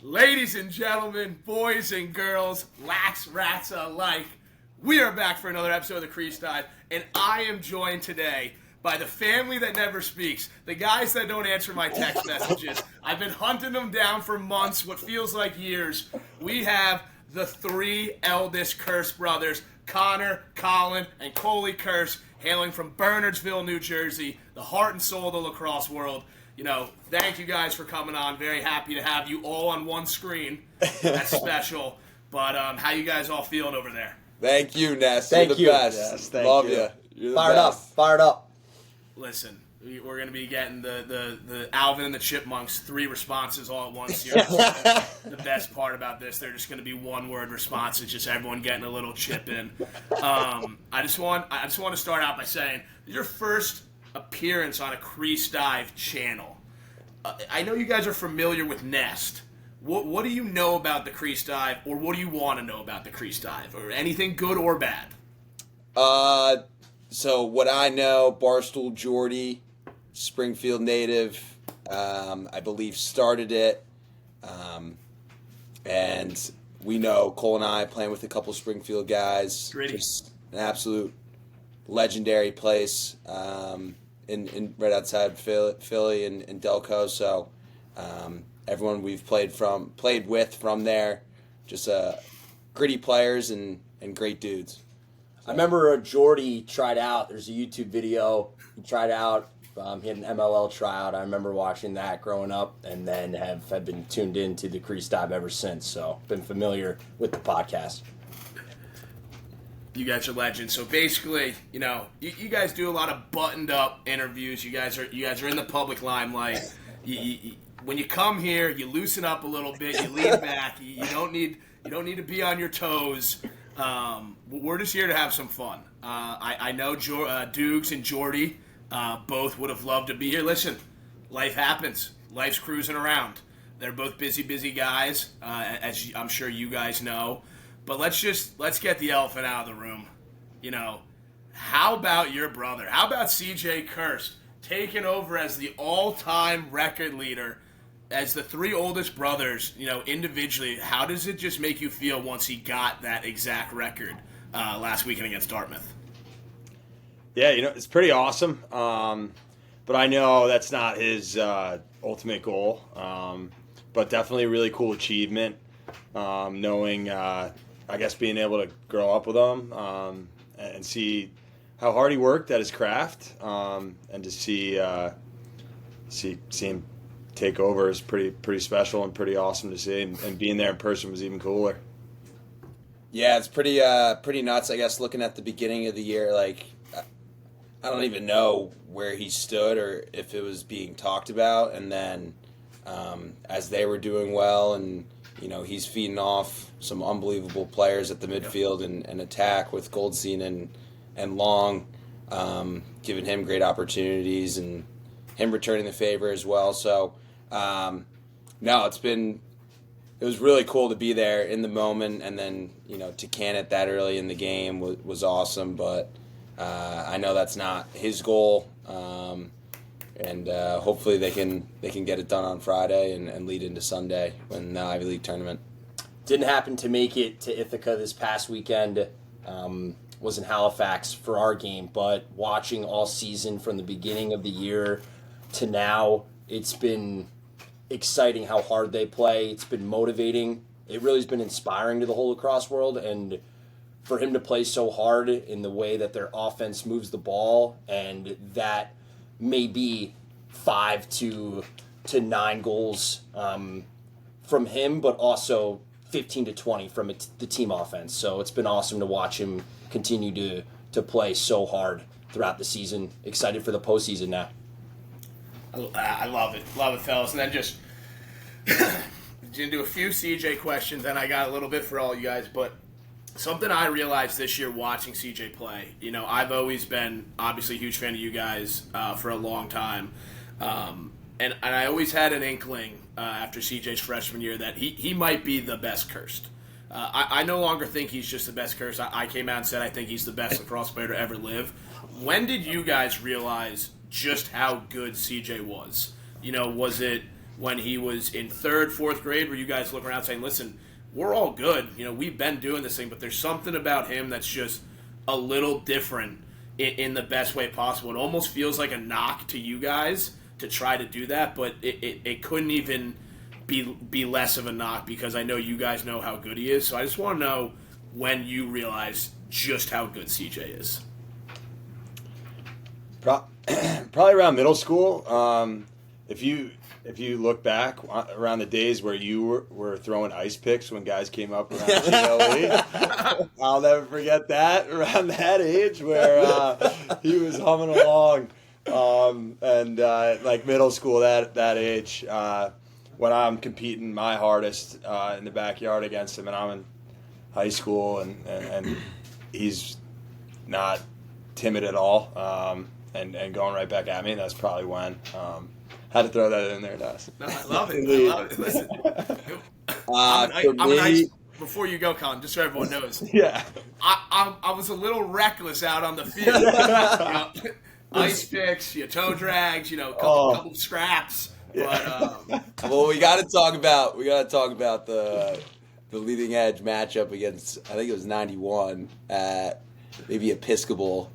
Ladies and gentlemen, boys and girls, lax rats alike, we are back for another episode of the Crease Dive, and I am joined today by the family that never speaks, the guys that don't answer my text messages. I've been hunting them down for months, what feels like years. We have the three eldest Kirst brothers, Connor, Colin, and Cole Kirst, hailing from Bernardsville, New Jersey, the heart and soul of the lacrosse world. You know, thank you guys for coming on. Very happy to have you all on one screen. That's special. But how you guys all feeling over there? Thank you, Ness. Thank You're the you. best. Yes, thank Love you. you. You're the Fired best. up. Listen, we're going to be getting the Alvin and the Chipmunks 3 responses all at once here. The best part about this, they're just going to be one-word responses, just everyone getting a little chip in. I just want to start out by saying, your first appearance on a Crease Dive channel. I know you guys are familiar with Nest. What do you know about the Crease Dive, or what do you want to know about the Crease Dive, or anything good or bad? So what I know, Barstool Jordy, Springfield native, I believe started it, and we know Cole and I playing with a couple Springfield guys. Gritty. Just an absolute legendary place. In right outside Philly and Delco, so everyone we've played with from there, just gritty players and great dudes. I remember Jordy tried out. There's a YouTube video. He tried out. He had an MLL tryout. I remember watching that growing up, and then have been tuned into the Crease Dive ever since. So been familiar with the podcast. You guys are legends. So basically, you know, you guys do a lot of buttoned up interviews. You guys are in the public limelight. When you come here, you loosen up a little bit. You lean back. You don't need to be on your toes. We're just here to have some fun. I know Dukes and Jordy both would have loved to be here. Listen, life happens. Life's cruising around. They're both busy guys, as I'm sure you guys know. But let's get the elephant out of the room. You know, how about your brother? How about CJ Kirst taking over as the all-time record leader, as the 3 oldest brothers, you know, individually? How does it just make you feel once he got that exact record last weekend against Dartmouth? Yeah, you know, it's pretty awesome. But I know that's not his ultimate goal. But definitely a really cool achievement. Knowing, I guess, being able to grow up with him and see how hard he worked at his craft, and to see him take over is pretty special and pretty awesome to see. And being there in person was even cooler. Yeah, it's pretty nuts. I guess looking at the beginning of the year, like I don't even know where he stood or if it was being talked about, and then as they were doing well, and you know, he's feeding off some unbelievable players at the midfield and attack with Goldstein and Long, giving him great opportunities and him returning the favor as well. So, no, it was really cool to be there in the moment, and then, you know, to can it that early in the game was awesome. But I know that's not his goal, and hopefully they can get it done on Friday and lead into Sunday when the Ivy League tournament. Didn't happen to make it to Ithaca this past weekend. Was in Halifax for our game, but watching all season from the beginning of the year to now, it's been exciting how hard they play. It's been motivating. It really has been inspiring to the whole lacrosse world, and for him to play so hard in the way that their offense moves the ball, and that may be 5 to 9 goals from him, but also 15 to 20 from the team offense. So it's been awesome to watch him continue to play so hard throughout the season. Excited for the postseason now. I love it, fellas. And then just into a few CJ questions, and I got a little bit for all you guys, but something I realized this year watching CJ play, you know, I've always been obviously a huge fan of you guys for a long time, and I always had an inkling after CJ's freshman year that he might be the best Kirst. I no longer think he's just the best Kirst. I came out and said I think he's the best lacrosse player to ever live. When did you guys realize just how good CJ was? You know, was it when he was in 3rd, 4th grade, where you guys look around saying, listen, we're all good. We've been doing this thing, but there's something about him that's just a little different in the best way possible. It almost feels like a knock to you guys to try to do that, but it couldn't even be less of a knock because I know you guys know how good he is. So I just want to know when you realize just how good CJ is. Probably around middle school. If you look back around the days where you were throwing ice picks when guys came up around CLE, I'll never forget that around that age where he was humming along. And like middle school, that age, when I'm competing my hardest in the backyard against him, and I'm in high school, and he's not timid at all, and going right back at me. That's probably when. Had to throw that in there, Dust. No, I love it. Listen, before you go, Colin, just so everyone knows. Yeah. I was a little reckless out on the field. Ice picks, toe drags, couple scraps. Yeah. But well, we got to talk about the leading edge matchup against, I think it was 91 at maybe Episcopal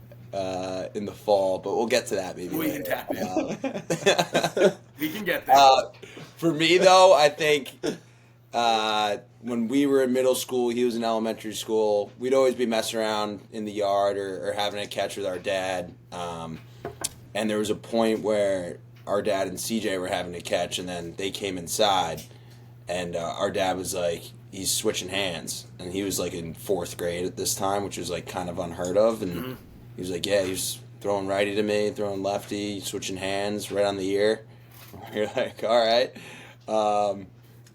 in the fall, but we'll get to that maybe. We later. can tap in. We can get there. For me, though, I think when we were in middle school, he was in elementary school, we'd always be messing around in the yard or having a catch with our dad. And there was a point where our dad and CJ were having a catch, and then they came inside, and our dad was like, he's switching hands. And he was like in 4th grade at this time, which was like kind of unheard of. And he was like, yeah, he was throwing righty to me, throwing lefty, switching hands right on the ear. You're like, all right.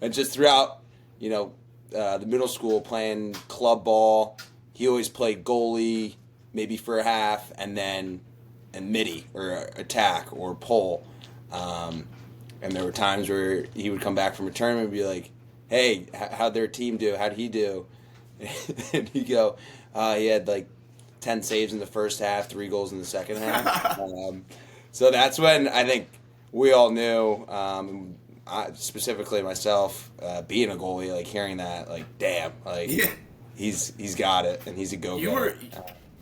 And just throughout, the middle school playing club ball, he always played goalie, maybe for a half, and midi or attack or pull. And there were times where he would come back from a tournament and be like, hey, how'd their team do? How'd he do? And he'd go, he had like 10 saves in the first half, 3 goals in the second half. So that's when I think we all knew, specifically myself, being a goalie, like hearing that, like, damn, like he's got it, and he's a go-getter.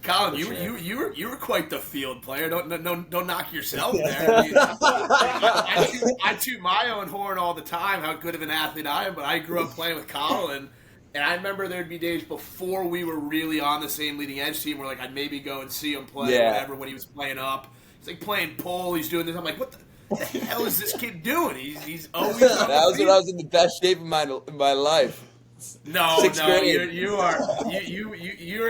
Colin, you were quite the field player. Don't knock yourself there. I toot my own horn all the time how good of an athlete I am, but I grew up playing with Colin, and I remember there'd be days before we were really on the same leading edge team where like I'd maybe go and see him play or whatever when he was playing up. He's like playing pole, he's doing this. I'm like, what the hell is this kid doing? He's always on that was when I was in the best shape of my life. No, you're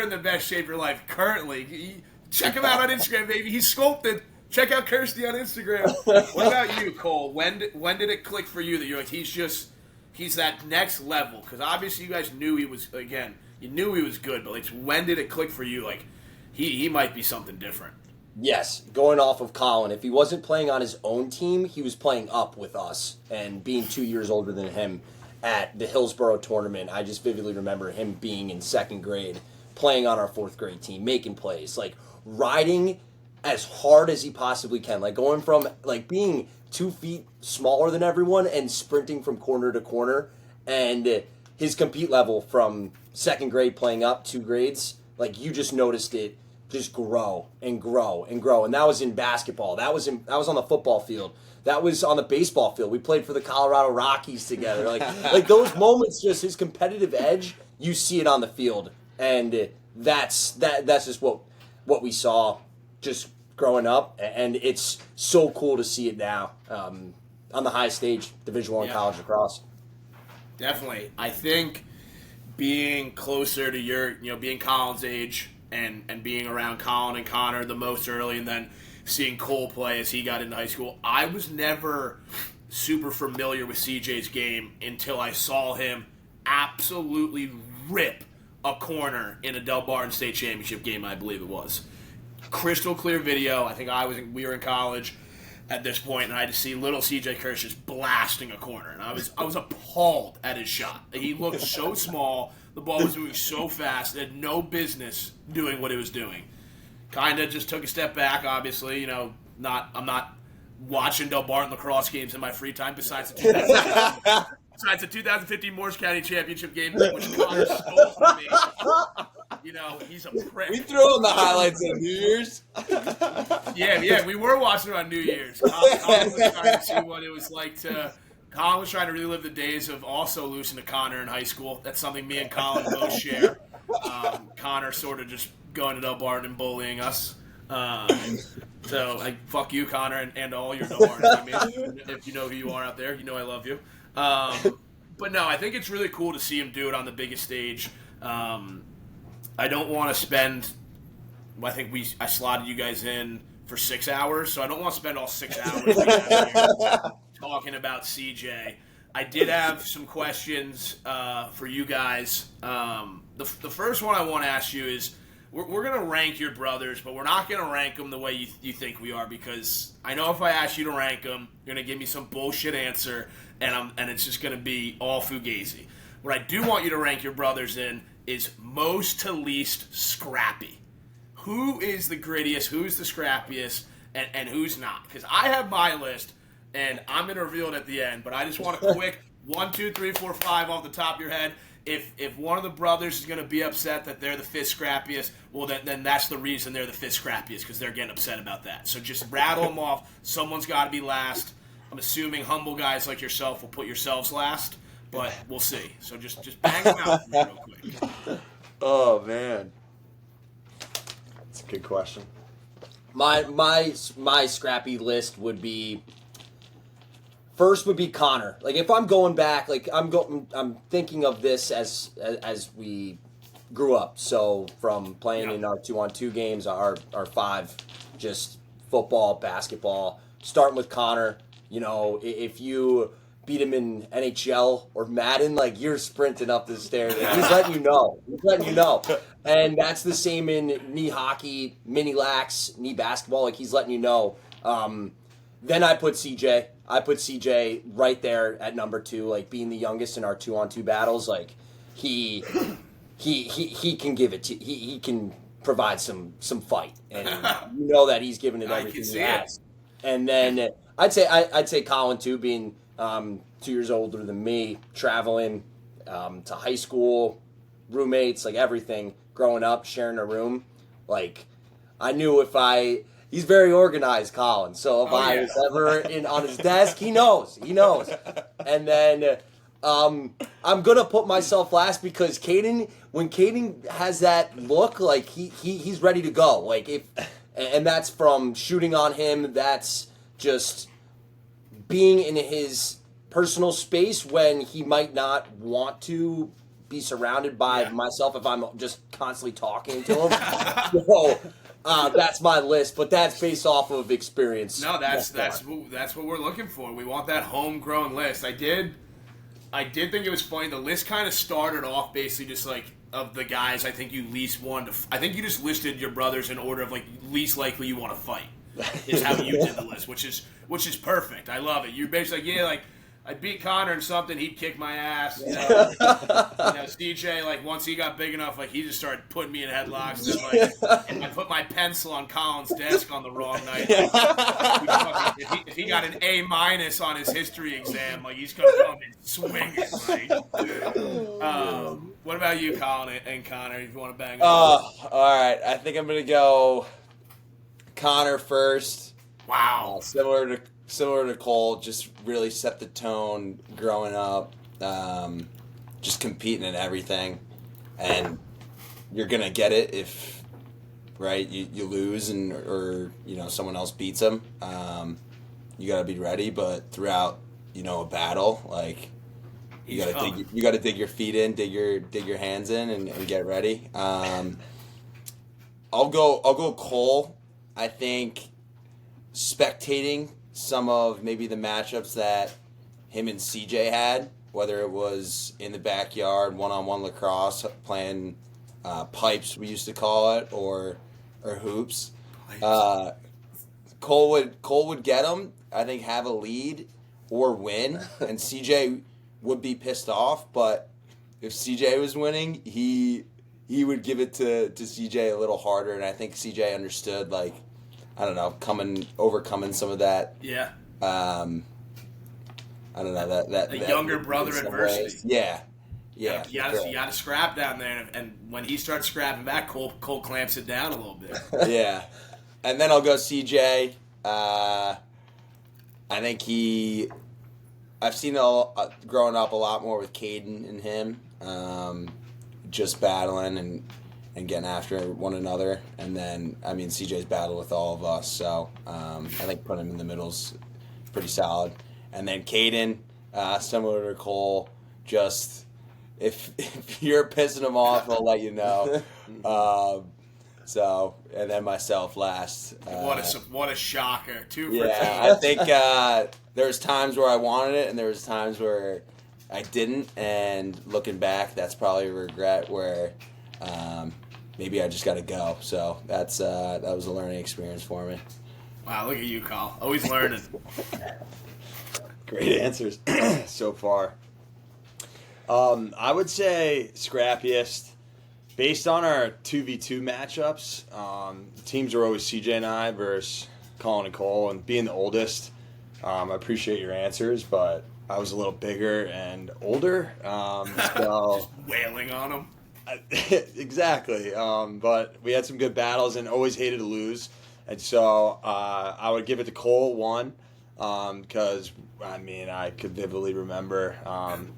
in the best shape of your life currently. Check him out on Instagram, baby. He's sculpted. Check out Kirsty on Instagram. What about you, Cole? When did it click for you that you're like he's that next level? Because obviously you guys knew he was, again, you knew he was good, but like when did it click for you? Like he might be something different. Yes, going off of Colin, if he wasn't playing on his own team, he was playing up with us, and being 2 years older than him at the Hillsborough tournament, I just vividly remember him being in 2nd grade, playing on our 4th grade team, making plays, like riding as hard as he possibly can, like going from like being 2 feet smaller than everyone and sprinting from corner to corner, and his compete level from 2nd grade playing up 2 grades, like you just noticed it just grow and grow and grow. And that was in basketball. That was on the football field. That was on the baseball field. We played for the Colorado Rockies together. Like those moments, just his competitive edge, you see it on the field. And that's just what we saw just growing up. And it's so cool to see it now on the highest stage, Division I college lacrosse. Definitely. I think being closer to your, being Colin's age, and being around Colin and Connor the most early, and then seeing Cole play as he got into high school, I was never super familiar with CJ's game until I saw him absolutely rip a corner in a Del Barton State Championship game, I believe it was. Crystal clear video. I think we were in college at this point, and I had to see little CJ Kirst just blasting a corner, and I was appalled at his shot. He looked so small. The ball was moving so fast. It had no business doing what it was doing. Kind of just took a step back, obviously. I'm not watching Del Barton lacrosse games in my free time besides the 2015 Morris County Championship game, which Connor stole from me. You know, he's a prick. We throw on the highlights of New Year's. Yeah, we were watching it on New Year's. Colin was trying to see what it was like to. Colin was trying to relive the days of also losing to Connor in high school. That's something me and Colin both share. Connor sort of just going to Del Barton and bullying us. So, like, fuck you, Connor, and all your Del Barton teammates. If you know who you are out there, you know I love you. But no, I think it's really cool to see him do it on the biggest stage. I don't want to spend. I think I slotted you guys in for 6 hours, so I don't want to spend all 6 hours talking about CJ. I did have some questions for you guys. The first one I want to ask you is, we're going to rank your brothers, but we're not going to rank them the way you think we are, because I know if I ask you to rank them, you're going to give me some bullshit answer, and it's just going to be all fugazi. What I do want you to rank your brothers in is most to least scrappy. Who is the grittiest, who's the scrappiest, and who's not? Because I have my list, and I'm going to reveal it at the end, but I just want a quick 1, 2, 3, 4, 5 off the top of your head. If one of the brothers is going to be upset that they're the fifth scrappiest, well, then that's the reason they're the fifth scrappiest, because they're getting upset about that. So just rattle them off. Someone's got to be last. I'm assuming humble guys like yourself will put yourselves last, but we'll see. So just bang them out real quick. Oh, man. That's a good question. My scrappy list would be, first would be Connor. Like, if I'm going back, like I'm thinking of this as we grew up. So from playing in our 2-on-2 games, our 5, just football, basketball, starting with Connor. You know, if you beat him in NHL or Madden, like, you're sprinting up the stairs. Like, he's letting you know. And that's the same in knee hockey, mini lax, knee basketball. Like, he's letting you know. Then I put CJ. I put CJ right there at number 2, like, being the youngest in our 2-on-2 battles. Like, he can give it to, he can provide some fight, and you know that he's giving it everything he has. And then I'd say Colin too, being 2 years older than me, traveling to high school, roommates, like everything, growing up, sharing a room. Like, I knew he's very organized, Colin. So if I was ever on his desk, he knows. And then I'm gonna put myself last, because when Caden has that look, like he's ready to go. Like, and that's from shooting on him. That's just being in his personal space when he might not want to be surrounded by myself if I'm just constantly talking to him. So that's my list, but that's based off of experience. No, that's what we're looking for. We want that homegrown list. I did think it was funny. The list kind of started off basically just like, of the guys I think you least wanted to. I think you just listed your brothers in order of, like, least likely you want to fight. Is how you did the list, which is perfect. I love it. You're basically like, I beat Connor in something, he'd kick my ass. You know, CJ, like, once he got big enough, like, he just started putting me in headlocks. And, like, I put my pencil on Colin's desk on the wrong night. If he got an A- on his history exam, like, he's gonna come and swing it. Like, what about you, Colin and Connor? If you want to bang up? All right. I think I'm gonna go Connor first. Wow. Similar to Cole, just really set the tone growing up, just competing in everything, and you're gonna get it if you lose or someone else beats them. You gotta be ready, but throughout a battle, like, you gotta dig your feet in, dig your hands in, and get ready. I'll go Cole. I think spectating some of maybe the matchups that him and CJ had, whether it was in the backyard, one-on-one lacrosse, playing pipes, we used to call it, or hoops. Cole would get them, I think, have a lead or win, and CJ would be pissed off, but if CJ was winning, he would give it to CJ a little harder, and I think CJ understood, like, I don't know, overcoming some of that. Yeah. I don't know that younger brother adversity. Ways. Yeah. Yeah. You got to scrap down there, and when he starts scrapping back, Cole clamps it down a little bit. Yeah. And then I'll go CJ. I think I've seen growing up a lot more with Caden and him, just battling and getting after one another. And then, I mean, CJ's battled with all of us, so I think putting him in the middle's pretty solid. And then Caden, similar to Cole, just if you're pissing him off, I'll let you know. So, and then myself last. What a shocker! 2 for 2. Yeah, I think there's times where I wanted it, and there was times where I didn't. And looking back, that's probably a regret where maybe I just got to go. So that was a learning experience for me. Wow, look at you, Cole. Always learning. Great answers so far. I would say scrappiest. Based on our 2v2 matchups, the teams are always CJ and I versus Colin and Cole. And being the oldest, I appreciate your answers, but I was a little bigger and older. So just wailing on them. Exactly. But we had some good battles and always hated to lose. And so I would give it to Cole 1. Because I mean, I could vividly remember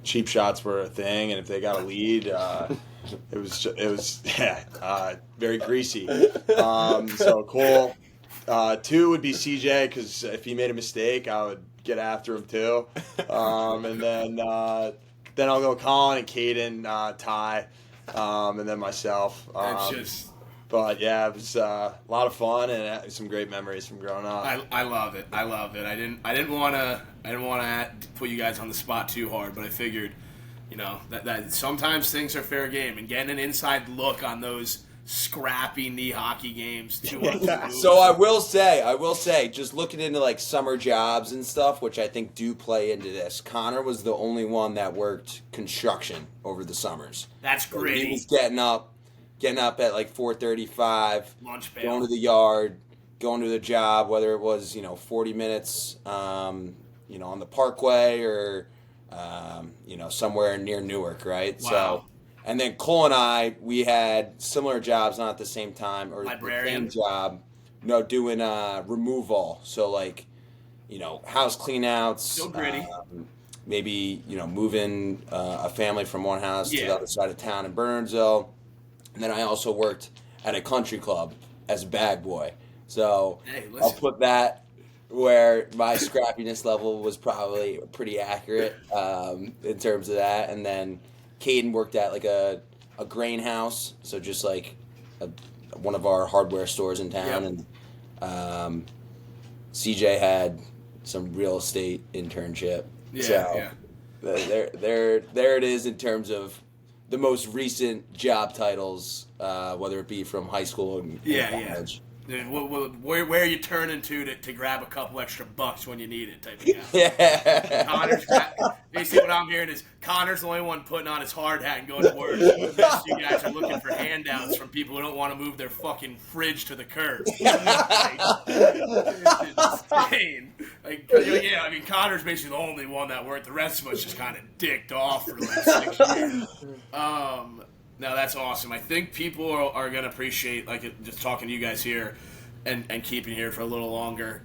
cheap shots were a thing, and if they got a lead, it was very greasy. So Cole. 2 would be CJ, because if he made a mistake, I would get after him too. And then I'll go Colin and Caden, Ty, and then myself. But yeah, it was a lot of fun and some great memories from growing up. I love it. I didn't want to put you guys on the spot too hard, but I figured, that sometimes things are fair game, and getting an inside look on those scrappy knee hockey games. So I will say, just looking into like summer jobs and stuff, which I think do play into this. Connor was the only one that worked construction over the summers. That's great. He was getting up at like 4:35, lunch bail, going to the yard, going to the job, whether it was 40 minutes, on the Parkway or somewhere near Newark, right? Wow. So, and then Cole and I, we had similar jobs, not at the same time, or librarian. the same job, doing removal. So like, house cleanouts. Still gritty. Maybe moving a family from one house to Yeah. the other side of town in Burnsville. And then I also worked at a country club as a bag boy. So I'll put that where my scrappiness level was probably pretty accurate in terms of that. And then Caden worked at like a grain house, so just like one of our hardware stores in town. Yep. And CJ had some real estate internship. Yeah. There it is in terms of the most recent job titles, whether it be from high school and college. Where are you turning to grab a couple extra bucks when you need it type of guy. Yeah. Basically what I'm hearing is Connor's the only one putting on his hard hat and going to work. The rest of you guys are looking for handouts from people who don't want to move their fucking fridge to the curb. It's insane. I mean, Connor's basically the only one that worked. The rest of us just kind of dicked off for like 6 years. No, that's awesome. I think people are going to appreciate, just talking to you guys here and keeping here for a little longer.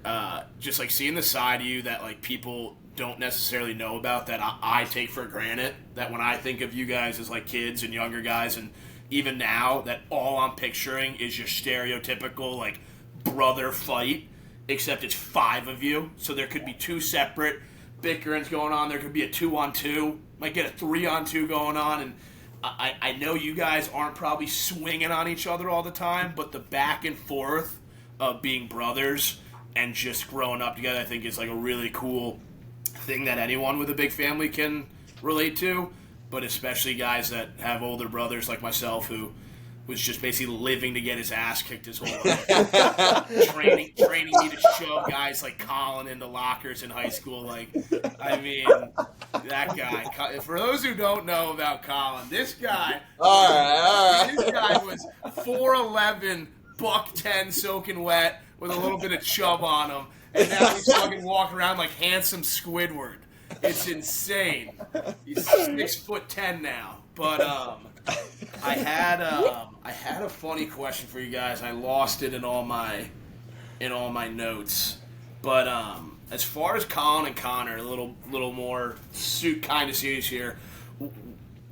Just, seeing the side of you that, people don't necessarily know about that I take for granted. That when I think of you guys as, kids and younger guys, and even now, that all I'm picturing is your stereotypical, brother fight, except it's 5 of you. So there could be 2 separate bickerings going on. There could be a 2-on-2. Might get a 3-on-2 going on, and I know you guys aren't probably swinging on each other all the time, but the back and forth of being brothers and just growing up together, I think is a really cool thing that anyone with a big family can relate to, but especially guys that have older brothers like myself who was just basically living to get his ass kicked his whole life. training me to shove guys like Colin into lockers in high school. I mean, that guy. For those who don't know about Colin, this guy. All right. This guy was 4'11", 110 soaking wet with a little bit of chub on him, and now he's fucking walking around like handsome Squidward. It's insane. He's 6'10" now. But I had a funny question for you guys. I lost it in all my notes. But as far as Colin and Connor, a little more kind of serious here.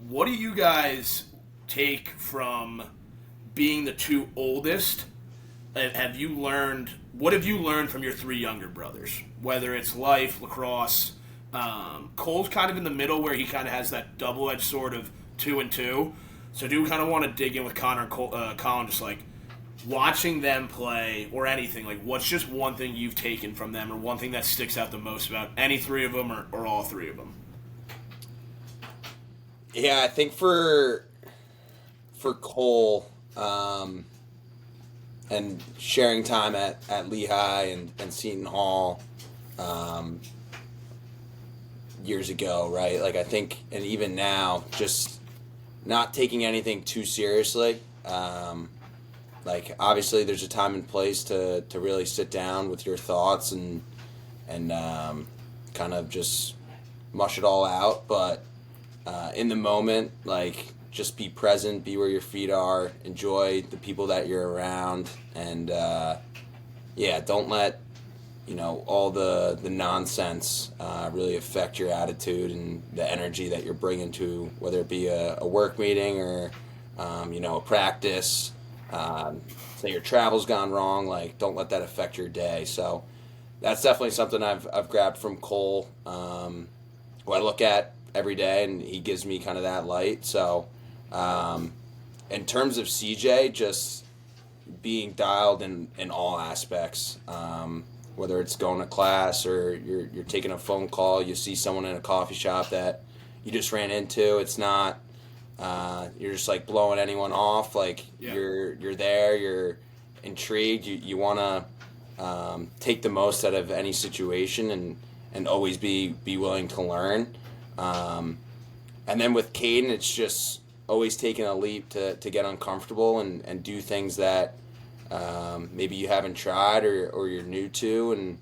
What do you guys take from being the two oldest? What have you learned from your three younger brothers? Whether it's life, lacrosse. Cole's kind of in the middle where he kind of has that double-edged sword of 2 and 2. So do kind of want to dig in with Connor and Colin, just like watching them play or anything. Like, what's just one thing you've taken from them or one thing that sticks out the most about any three of them or all three of them? Yeah, I think for Cole, and sharing time at Lehigh and Seton Hall years ago, right? Like, I think, and even now, just not taking anything too seriously. Like, obviously, there's a time and place to really sit down with your thoughts and kind of just mush it all out. But in the moment, like, just be present, be where your feet are, enjoy the people that you're around, and don't let all the nonsense really affect your attitude and the energy that you're bringing to, whether it be a work meeting or a practice. Say your travel's gone wrong, like, don't let that affect your day. So that's definitely something I've grabbed from Cole, who I look at every day, and he gives me kind of that light. So in terms of CJ, just being dialed in all aspects, whether it's going to class or you're taking a phone call, you see someone in a coffee shop that you just ran into. It's not you're just like blowing anyone off. Like, you're there, you're intrigued, you want to take the most out of any situation and always be willing to learn. And then with Caden, it's just always taking a leap to get uncomfortable and do things that maybe you haven't tried or you're new to. And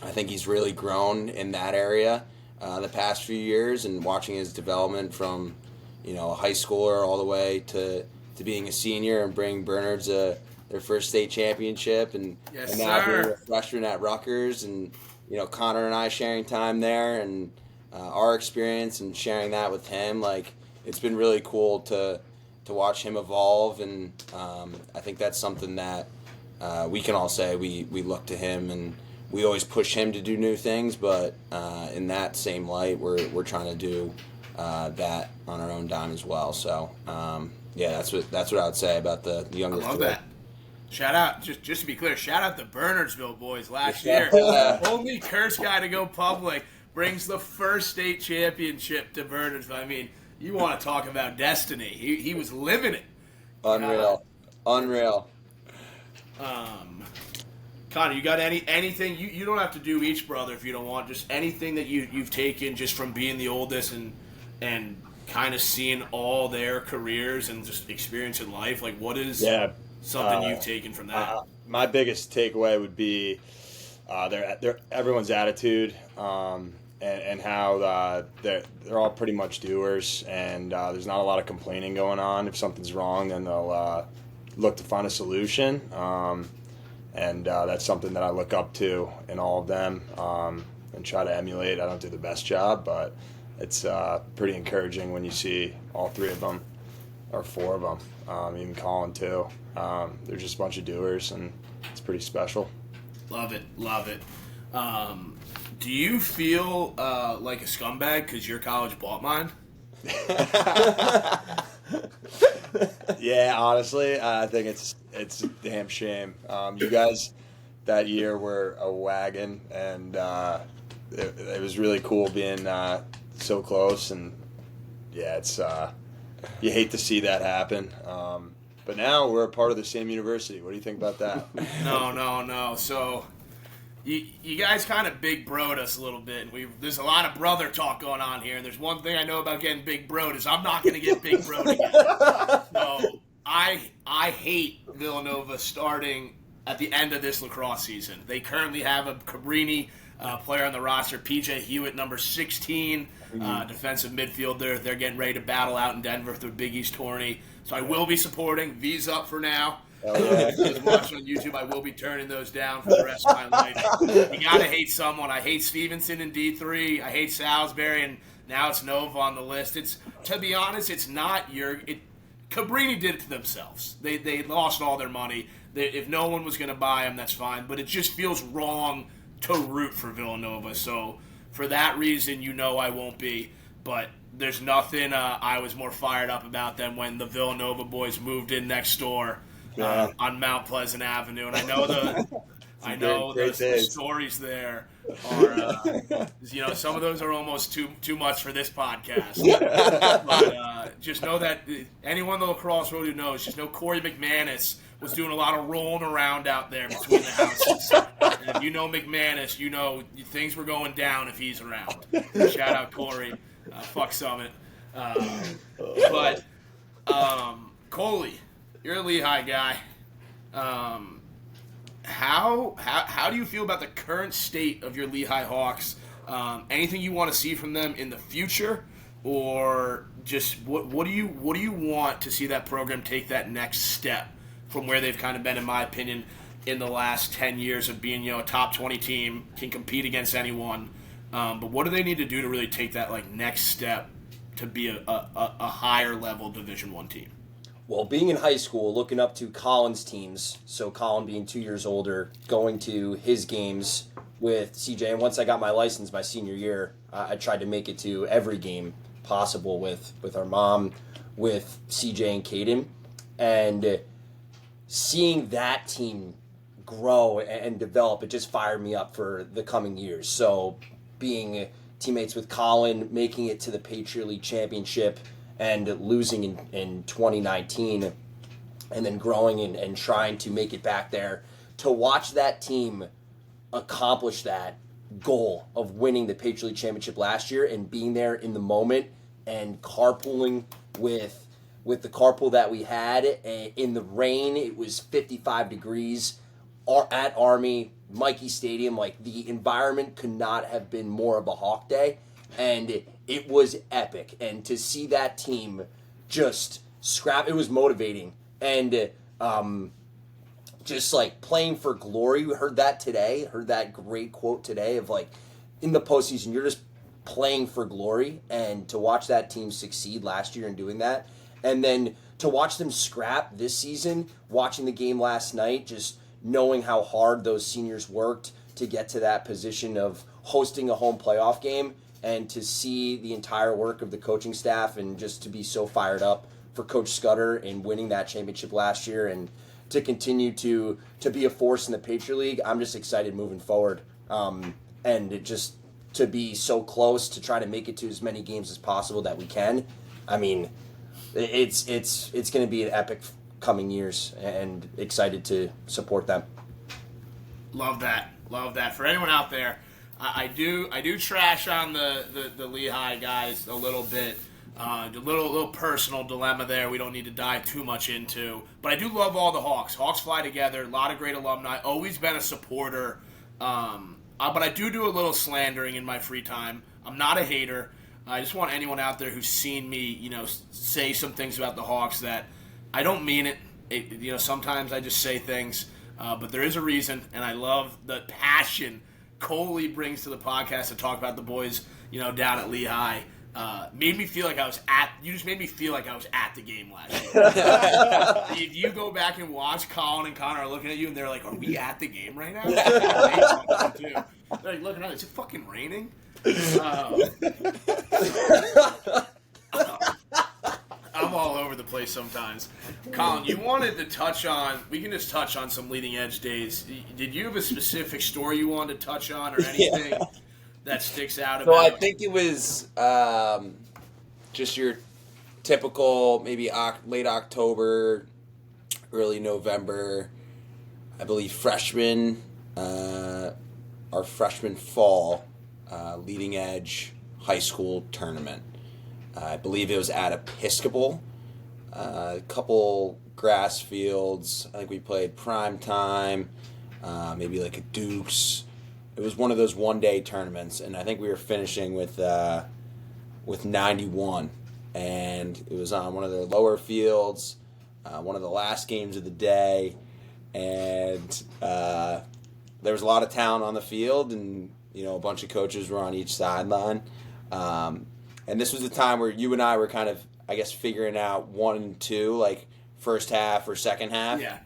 I think he's really grown in that area the past few years, and watching his development from a high schooler all the way to being a senior and bringing Bernards their first state championship, and now being a freshman at Rutgers, and Connor and I sharing time there, and our experience and sharing that with him. Like, it's been really cool to watch him evolve, and I think that's something that we can all say we look to him, and we always push him to do new things, but in that same light, we're trying to do that on our own dime as well. So that's what I would say about the younger. I love that. Shout out, just to be clear, shout out the Bernardsville boys last year. Only Kirst guy to go public brings the first state championship to Bernardsville. I mean, you want to talk about destiny. He was living it. Unreal. Connor, you got anything? You don't have to do each brother if you don't want. Just anything that you've taken just from being the oldest and kind of seeing all their careers and just experience in life. Like, what is something you've taken from that? My biggest takeaway would be everyone's attitude, and how they're all pretty much doers, and there's not a lot of complaining going on. If something's wrong, then they'll look to find a solution, and that's something that I look up to in all of them, and try to emulate. I don't do the best job, but it's pretty encouraging when you see all three of them, or four of them, even Colin too. They're just a bunch of doers, and it's pretty special. Love it. Do you feel like a scumbag because your college bought mine? Yeah, honestly, I think it's a damn shame. You guys that year were a wagon, and it was really cool being so close. And yeah, it's you hate to see that happen. But now we're a part of the same university. What do you think about that? No. So you guys kind of big broed us a little bit. There's a lot of brother talk going on here, and there's one thing I know about getting big broed is I'm not going to get big broed again. So I hate Villanova starting at the end of this lacrosse season. They currently have a Cabrini player on the roster, PJ Hewitt, number 16, defensive midfielder. They're getting ready to battle out in Denver through Big East Tourney. So I will be supporting. V's up for now. If you guys watching on YouTube, I will be turning those down for the rest of my life. You gotta hate someone. I hate Stevenson in D3. I hate Salisbury, and now it's Nova on the list. It's, to be honest, it's not Cabrini did it to themselves. They lost all their money. If no one was going to buy them, that's fine. But it just feels wrong to root for Villanova. So for that reason, I won't be. But there's nothing I was more fired up about than when the Villanova boys moved in next door on Mount Pleasant Avenue. And I know the stories there are, some of those are almost too much for this podcast. But just know that anyone in the lacrosse world who knows, just know Corey McManus was doing a lot of rolling around out there between the houses. And if you know McManus, you know things were going down if he's around. Shout out Corey. Fuck Summit. Coley, you're a Lehigh guy. How do you feel about the current state of your Lehigh Hawks? Anything you want to see from them in the future, or just what do you want to see that program take that next step from where they've kind of been, in my opinion, in the last 10 years of being a top 20 team, can compete against anyone. But what do they need to do to really take that next step to be a higher level Division I team? Well, being in high school, looking up to Colin's teams, so Colin being 2 years older, going to his games with CJ, and once I got my license my senior year, I tried to make it to every game possible with our mom, with CJ and Caden, and seeing that team grow and develop, it just fired me up for the coming years. So being teammates with Colin, making it to the Patriot League Championship, and losing in 2019, and then growing and trying to make it back there, to watch that team accomplish that goal of winning the Patriot League Championship last year and being there in the moment and carpooling with the carpool that we had in the rain. It was 55 degrees at Army, Mikey Stadium. The environment could not have been more of a Hawk day, and it was epic. And to see that team just scrap, it was motivating. And just playing for glory. We heard that today, heard that great quote today of in the postseason, you're just playing for glory. And to watch that team succeed last year in doing that, and then to watch them scrap this season, watching the game last night, just knowing how hard those seniors worked to get to that position of hosting a home playoff game, and to see the entire work of the coaching staff, and just to be so fired up for Coach Scudder in winning that championship last year, and to continue to be a force in the Patriot League. I'm just excited moving forward, and it just to be so close to try to make it to as many games as possible that we can. I mean, it's going to be an epic coming years, and excited to support them. Love that. For anyone out there, I do trash on the Lehigh guys a little bit. A little personal dilemma there we don't need to dive too much into. But I do love all the Hawks. Hawks fly together. A lot of great alumni. Always been a supporter. But I do a little slandering in my free time. I'm not a hater. I just want anyone out there who's seen me, say some things about the Hawks that I don't mean it. Sometimes I just say things. But there is a reason, and I love the passion Coley brings to the podcast to talk about the boys, down at Lehigh. Made me feel like you just made me feel like I was at the game last year. If you go back and watch, Colin and Connor are looking at you and they're like, are we at the game right now? They're like looking at it, is it fucking raining? I'm all over the place sometimes. Colin, you wanted to touch on, we can just touch on some leading edge days. Did you have a specific story you wanted to touch on, or anything that sticks out about? So I think it was just your typical maybe late October, early November, I believe freshman, our freshman fall leading edge high school tournament. I believe it was at Episcopal. a couple grass fields. I think we played prime time, maybe like a Dukes. It was one of those one-day tournaments, and I think we were finishing with 91, and it was on one of their lower fields, one of the last games of the day, and there was a lot of talent on the field, and a bunch of coaches were on each sideline, and this was the time where you and I were kind of, I guess, figuring out 1 and 2, like first half or second half. Yeah.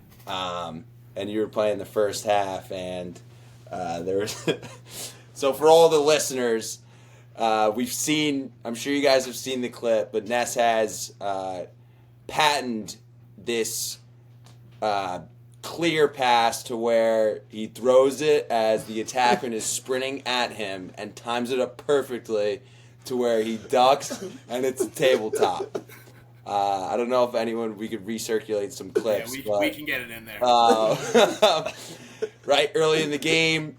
And you were playing the first half, and there was so for all the listeners, we've seen, I'm sure you guys have seen the clip, but Ness has patented this clear pass to where he throws it as the attacker is sprinting at him and times it up perfectly to where he ducks and it's a tabletop. I don't know if we could recirculate some clips. Yeah, we can get it in there. Right early in the game,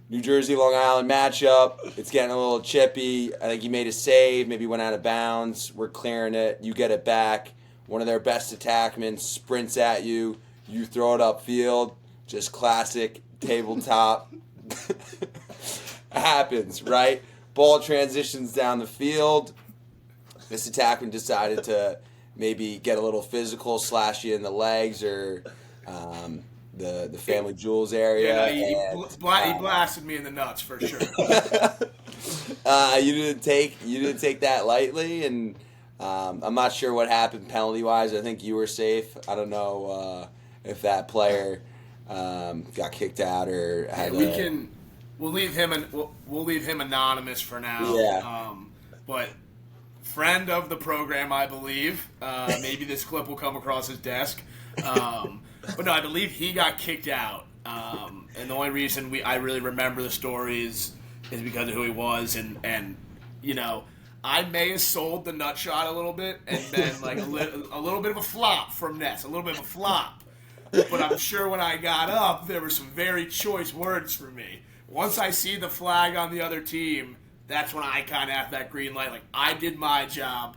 New Jersey Long Island matchup. It's getting a little chippy. I think he made a save, maybe went out of bounds. We're clearing it. You get it back. One of their best attackmen sprints at you. You throw it upfield. Just classic tabletop. Happens, right? Ball transitions down the field. This attackman decided to maybe get a little physical, slash you in the legs or the family jewels area. Yeah, he blasted me in the nuts for sure. You didn't take that lightly, and I'm not sure what happened penalty wise. I think you were safe. I don't know if that player got kicked out or had. We'll leave him anonymous for now. Yeah. But friend of the program, I believe. Maybe this clip will come across his desk. But no, I believe he got kicked out. And the only reason I really remember the story is because of who he was. And I may have sold the nut shot a little bit and been like a little bit of a flop from Ness. A little bit of a flop. But I'm sure when I got up, there were some very choice words for me. Once I see the flag on the other team, that's when I kind of have that green light. Like, I did my job.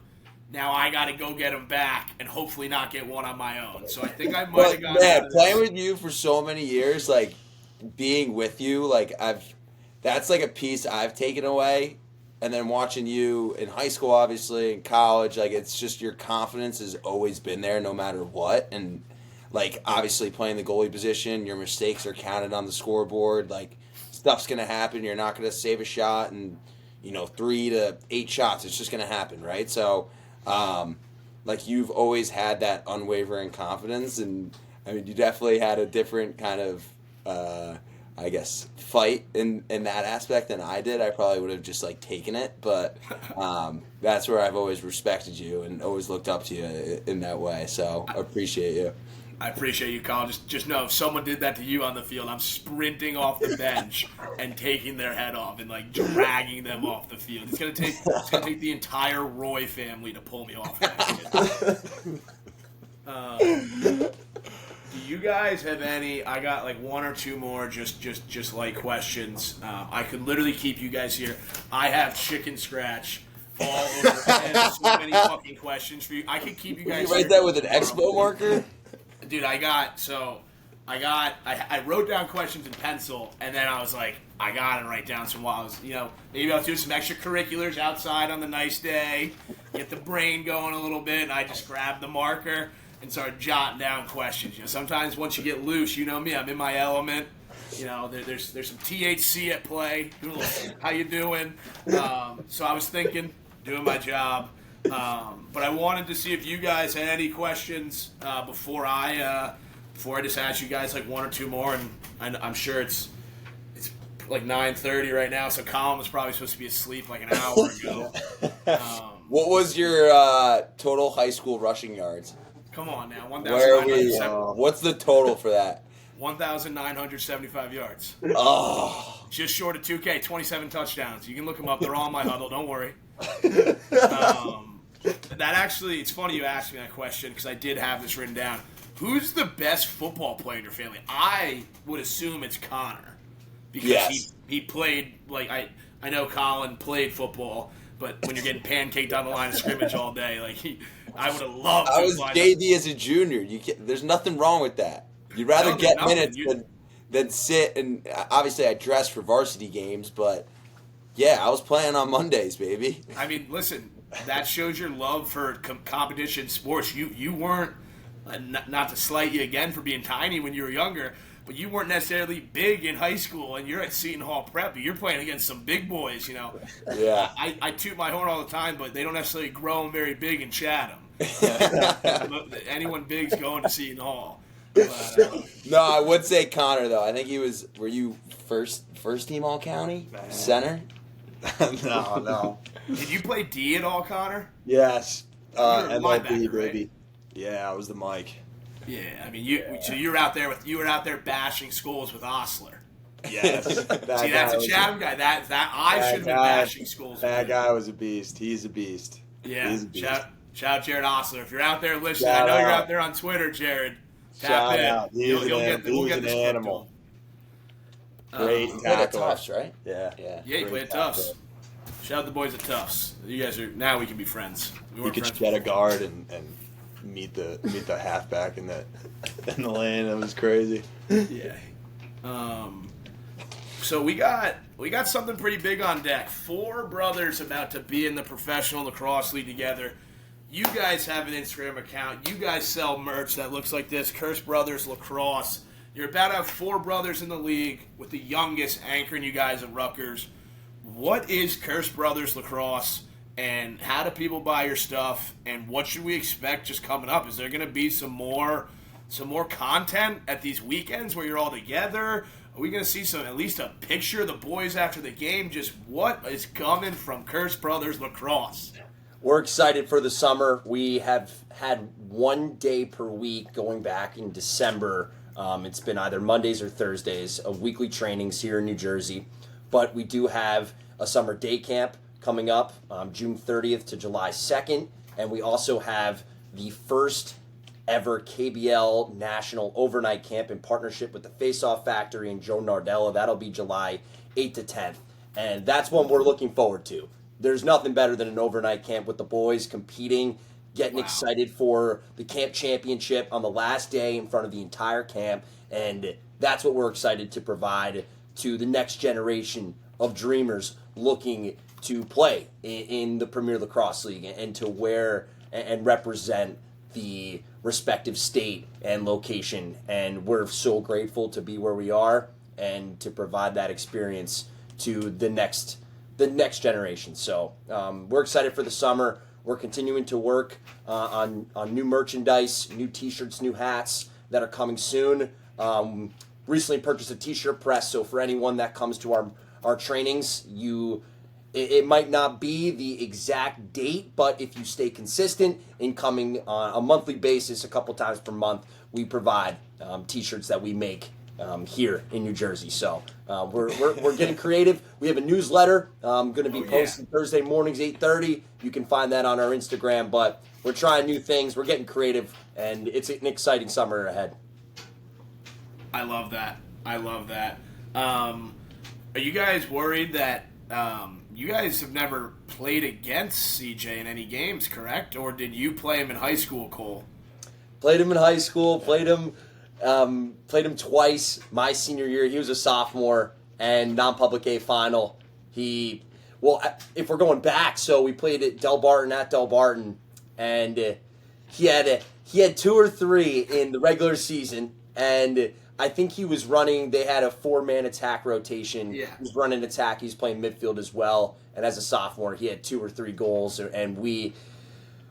Now I got to go get him back and hopefully not get one on my own. So I think I might have got. Man, playing with you for so many years, like being with you, like that's like a piece I've taken away. And then watching you in high school, obviously, in college, like it's just your confidence has always been there no matter what. And like obviously playing the goalie position, your mistakes are counted on the scoreboard. Like stuff's gonna happen. You're not gonna save a shot and 3 to 8 shots. It's just gonna happen, right? So. Like you've always had that unwavering confidence, and I mean you definitely had a different kind of I guess fight in that aspect than I did. I probably would have just like taken it, but that's where I've always respected you and always looked up to you in that way, so I appreciate you. I appreciate you, Colin. Just know if someone did that to you on the field, I'm sprinting off the bench and taking their head off and like dragging them off the field. It's gonna take the entire Roy family to pull me off that shit. Do you guys have any? I got like 1 or 2 more just like questions. I could literally keep you guys here. I have chicken scratch all over and so many fucking questions for you. I could keep you guys. Did you write that with an expo marker? Dude, I wrote down questions in pencil, and then I was like, I gotta write down some while I was, maybe I was doing some extracurriculars outside on the nice day, get the brain going a little bit, and I just grabbed the marker and started jotting down questions. Sometimes once you get loose, you know me, I'm in my element. There's some THC at play. How you doing? So I was thinking, doing my job. But I wanted to see if you guys had any questions before I just ask you guys like 1 or 2 more, and I'm sure it's like 9:30 right now, so Colin was probably supposed to be asleep like an hour ago. What was your total high school rushing yards? Come on now, Where are we? What's the total for that? 1,975 yards. Oh, just short of 2K, 27 touchdowns. You can look them up; they're all in my huddle. Don't worry. That actually, it's funny you asked me that question because I did have this written down. Who's the best football player in your family? I would assume it's Connor because he played, like, I know Colin played football, But when you're getting pancaked on the line of scrimmage all day, like I would have loved. I was JV as a junior. There's nothing wrong with that. You'd rather get minutes than sit, and obviously I dressed for varsity games, but yeah, I was playing on Mondays, baby. I mean, listen, that shows your love for competition sports. You weren't, not to slight you again for being tiny when you were younger, but you weren't necessarily big in high school, and you're at Seton Hall Prep, but you're playing against some big boys, you know. Yeah. I toot my horn all the time, but they don't necessarily grow them very big in Chatham. Anyone big's going to Seton Hall. But, no, I would say Connor, though. I think he was, were you first team All-County? Center? No. Did you play D at all, Connor? Yes. MLB, MLB, right? baby. Yeah, I was the Mike. Yeah, I mean, you were out there bashing schools with Osler. Yes. See, that's a Chatham guy. That I should have been bashing schools. That guy was a beast. He's a beast. Yeah. He's a beast. Shout out Jared Osler. If you're out there listening, Shout I know you're out. out there on Twitter, Jared. Tap Shout in. out. He's We'll get an this animal. Great He played at tackler. Tufts, right? Yeah. Yeah, he Great played at tackler. Tufts. Shout out the boys at Tufts. You guys are now we can be friends. We You weren't could friends shed a before. guard and meet the halfback in the lane. That was crazy. Yeah. So we got something pretty big on deck. 4 brothers about to be in the professional lacrosse league together. You guys have an Instagram account. You guys sell merch that looks like this, Kirst Brothers Lacrosse. You're about to have 4 brothers in the league, with the youngest anchoring you guys at Rutgers. What is Kirst Brothers Lacrosse, and how do people buy your stuff, and what should we expect just coming up? Is there going to be some more content at these weekends where you're all together? Are we going to see at least a picture of the boys after the game? Just what is coming from Kirst Brothers Lacrosse? We're excited for the summer. We have had 1 day per week going back in December. It's been either Mondays or Thursdays of weekly trainings here in New Jersey. But we do have a summer day camp coming up June 30th to July 2nd. And we also have the first ever KBL National Overnight Camp in partnership with the Face Off Factory and Joe Nardella. That'll be July 8th to 10th. And that's one we're looking forward to. There's nothing better than an overnight camp with the boys competing, getting excited for the camp championship on the last day in front of the entire camp. And that's what we're excited to provide to the next generation of dreamers looking to play in the Premier Lacrosse League and to wear and represent the respective state and location. And we're so grateful to be where we are and to provide that experience to the next generation. So we're excited for the summer. We're continuing to work on new merchandise, new t-shirts, new hats that are coming soon. Recently purchased a t-shirt press, so for anyone that comes to our trainings, it might not be the exact date, but if you stay consistent in coming on a monthly basis, a couple times per month, we provide t-shirts that we make here in New Jersey. So we're getting creative. We have a newsletter going to be posted Thursday mornings 8:30. You can find that on our Instagram. But we're trying new things. We're getting creative, and it's an exciting summer ahead. I love that. Are you guys worried that you guys have never played against CJ in any games, correct? Or did you play him in high school, Cole? Played him in high school. Played him twice. My senior year, he was a sophomore, and non-public A final. If we're going back, so we played at Del Barton, and he had 2 or 3 in the regular season, and I think he was running. They had a 4-man attack rotation. Yeah. He was running attack. He was playing midfield as well, and as a sophomore, he had 2 or 3 goals, and we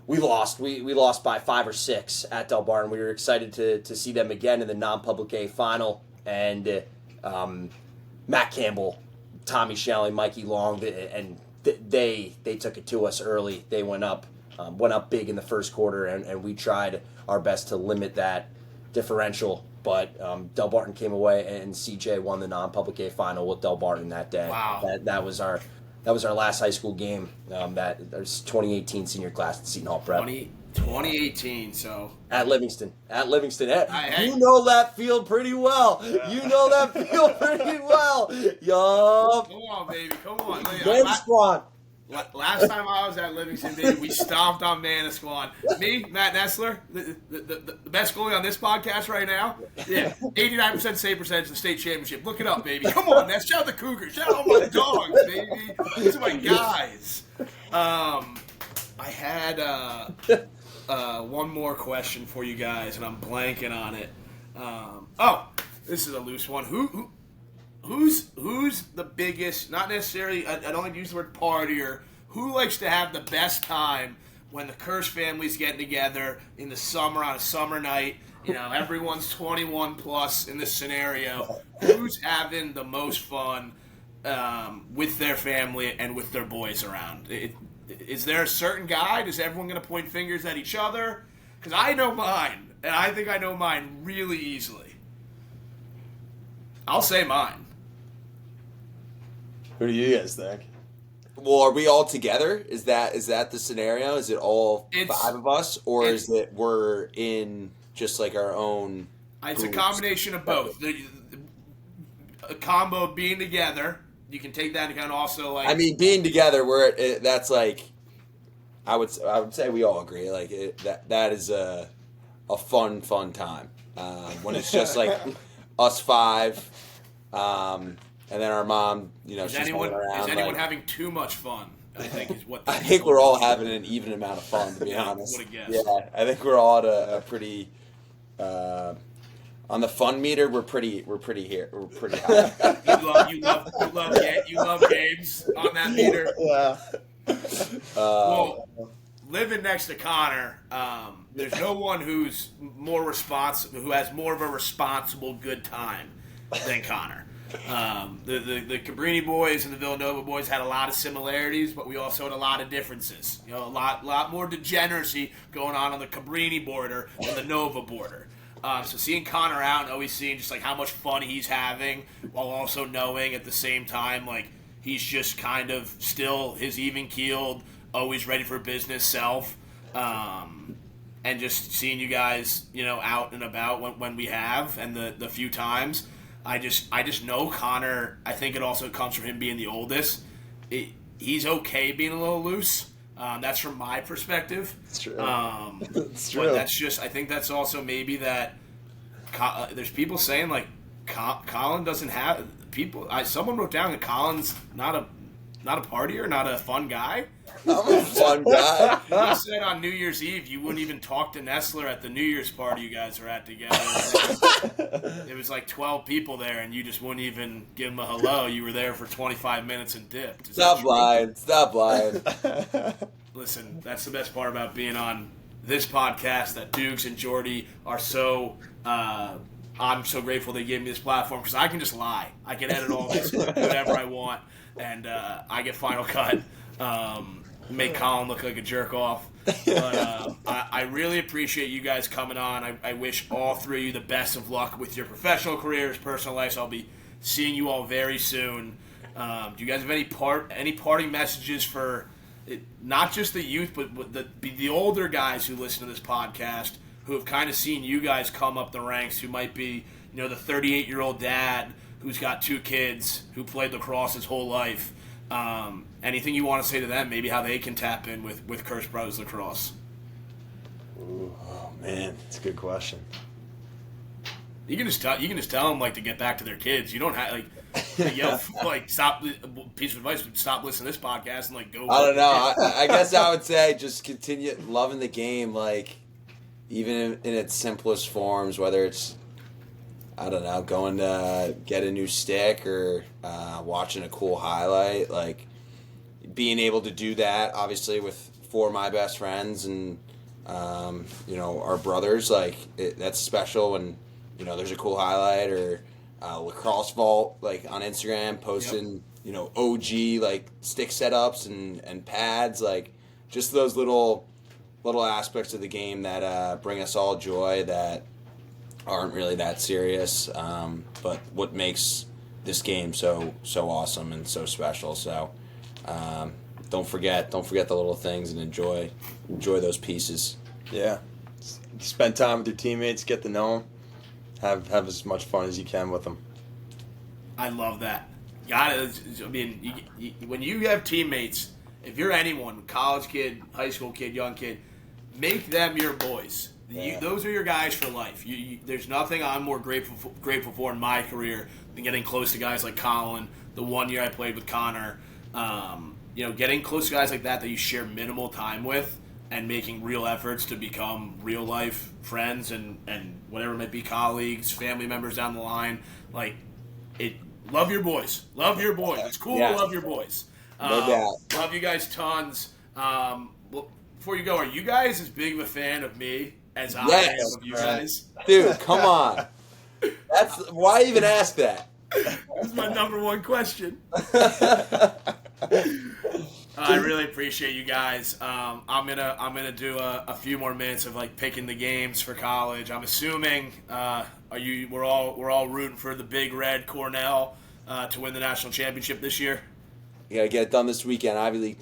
lost. We lost by 5 or 6 at Del Barton. We were excited to see them again in the non-public A final. And Matt Campbell, Tommy Shelley, Mikey Long, and they took it to us early. They went up big in the first quarter, and we tried our best to limit that differential. But Del Barton came away, and CJ won the non-public A final with Del Barton that day. Wow. That was our last high school game. That was 2018 senior class at Seton Hall Prep. 2018. So At Livingston. Hey. You know that field pretty well. You know that field pretty well. Yup. come on, baby, come on. Game Squad. Last time I was at Livingston, baby, we stomped on Manasquan. Me, Matt Nessler, the best goalie on this podcast right now. Yeah, 89% save percentage in the state championship. Look it up, baby. Come on, Ness. Shout out the Cougars. Shout out my dogs, baby. These are my guys. I had one more question for you guys, and I'm blanking on it. This is a loose one. Who's the biggest, not necessarily, I don't like to use the word partier, who likes to have the best time when the Kirst family's getting together in the summer on a summer night? You know, everyone's 21 plus in this scenario. Who's having the most fun with their family and with their boys around? Is there a certain guy? Is everyone going to point fingers at each other? Because I know mine, and I think I know mine really easily. I'll say mine. Who do you guys think? Well, are we all together? Is that the scenario? Is it all 5 of us, or is it we're in just like our own? It's groups? a combination of both. A combo of being together. You can take that into account. Also, like, I mean, being together, that's like, I would say we all agree. Like that is a fun time when it's just like us 5. And then our mom, you know, she's going around. Is anyone having too much fun? I think is what. I think we're all having an even amount of fun, to be honest. What a guess. Yeah, I think we're all at a pretty. On the fun meter, we're pretty here. We're pretty high. you love games on that meter. Yeah. Well, living next to Connor, there's no one who's more who has more of a responsible good time than Connor. The Cabrini boys and the Villanova boys had a lot of similarities, but we also had a lot of differences. You know, a lot more degeneracy going on the Cabrini border than the Nova border. So seeing Connor out and always seeing just like how much fun he's having, while also knowing at the same time like he's just kind of still his even keeled, always ready for business self, and just seeing you guys, you know, out and about when we have and the few times. I just know Connor. I think it also comes from him being the oldest. He's okay being a little loose. That's from my perspective. It's true. It's true. But that's just. I think that's also maybe that. There's people saying like Colin doesn't have people. Someone wrote down that Colin's not a partier, not a fun guy. I'm a fun guy. You said on New Year's Eve you wouldn't even talk to Nessler at the New Year's party you guys were at together. It was like 12 people there, and you just wouldn't even give them a hello. You were there for 25 minutes and dipped. Stop lying. Listen, that's the best part about being on this podcast, that Dukes and Jordy are so... I'm so grateful they gave me this platform, because I can just lie. I can edit all this, whatever I want, and I get Final Cut. Make Colin look like a jerk off. But I really appreciate you guys coming on. I wish all 3 of you the best of luck with your professional careers, personal lives. I'll be seeing you all very soon. Do you guys have any parting messages for not just the youth, but the older guys who listen to this podcast, who have kind of seen you guys come up the ranks, who might be, you know, the 38-year-old dad who's got 2 kids, who played lacrosse his whole life? Anything you want to say to them? Maybe how they can tap in with Kirst Brothers Lacrosse. Ooh, oh man, that's a good question. You can just tell them like to get back to their kids. You don't have like stop. Piece of advice: stop listening to this podcast and like go. I don't know. I guess I would say just continue loving the game, like even in its simplest forms, whether it's, I don't know, going to get a new stick or watching a cool highlight, like being able to do that, obviously with 4 of my best friends and, you know, our brothers, like that's special when, you know, there's a cool highlight or Lacrosse Vault, like on Instagram, posting, yep, you know, OG, like stick setups and pads, like just those little aspects of the game that bring us all joy that aren't really that serious, but what makes this game so awesome and so special. So don't forget the little things and enjoy those pieces. Yeah, spend time with your teammates, get to know them, have as much fun as you can with them. I love that. I mean, when you have teammates if you're anyone, college kid, high school kid, young kid, make them your boys. Those are your guys for life. There's nothing I'm more grateful for in my career than getting close to guys like Colin. The 1 year I played with Connor, getting close to guys like that you share minimal time with, and making real efforts to become real life friends and whatever it might be, colleagues, family members down the line. Love your boys. Love your boys. It's cool to love your boys. No doubt. Love you guys tons. Before you go, are you guys as big of a fan of me as I am of you guys? Dude, come on. Why even ask that? That's my number one question. I really appreciate you guys. I'm gonna do a few more minutes of picking the games for college. I'm assuming we're all rooting for the Big Red Cornell to win the national championship this year. You gotta get it done this weekend. Ivy